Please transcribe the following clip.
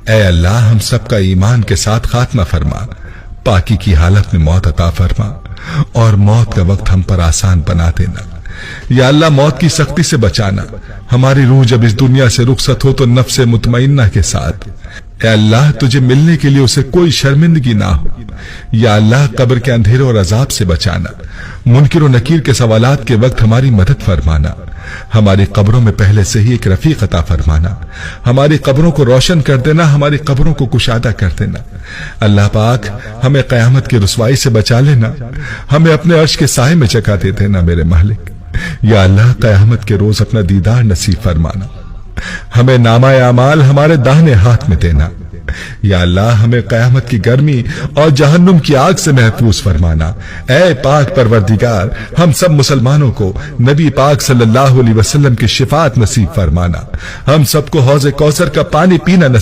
اے اللہ ہم سب کا ایمان کے ساتھ خاتمہ فرما، پاکی کی حالت میں موت عطا فرما اور موت کا وقت ہم پر آسان بنا دینا۔ یا اللہ موت کی سختی سے بچانا، ہماری روح جب اس دنیا سے رخصت ہو تو نفس مطمئنہ کے ساتھ۔ اے اللہ تجھے ملنے کے لیے اسے کوئی شرمندگی نہ ہو۔ یا اللہ قبر کے اندھیرے اور عذاب سے بچانا، منکر و نکیر کے سوالات کے وقت ہماری مدد فرمانا، ہماری قبروں میں پہلے سے ہی ایک رفیق عطا فرمانا، ہماری قبروں کو روشن کر دینا، ہماری قبروں کو کشادہ کر دینا۔ اللہ پاک ہمیں قیامت کی رسوائی سے بچا لینا، ہمیں اپنے عرش کے سائے میں جگہ دے دینا میرے مالک۔ یا اللہ قیامت کے روز اپنا دیدار نصیب فرمانا، ہمیں نامہ اعمال ہمارے داہنے ہاتھ میں دینا۔ یا اللہ ہمیں قیامت کی گرمی اور جہنم کی آگ سے محفوظ فرمانا۔ اے پاک پروردگار ہم سب مسلمانوں کو نبی پاک صلی اللہ علیہ وسلم کی شفاعت نصیب فرمانا، ہم سب کو حوض کوثر کا پانی پینا نصیب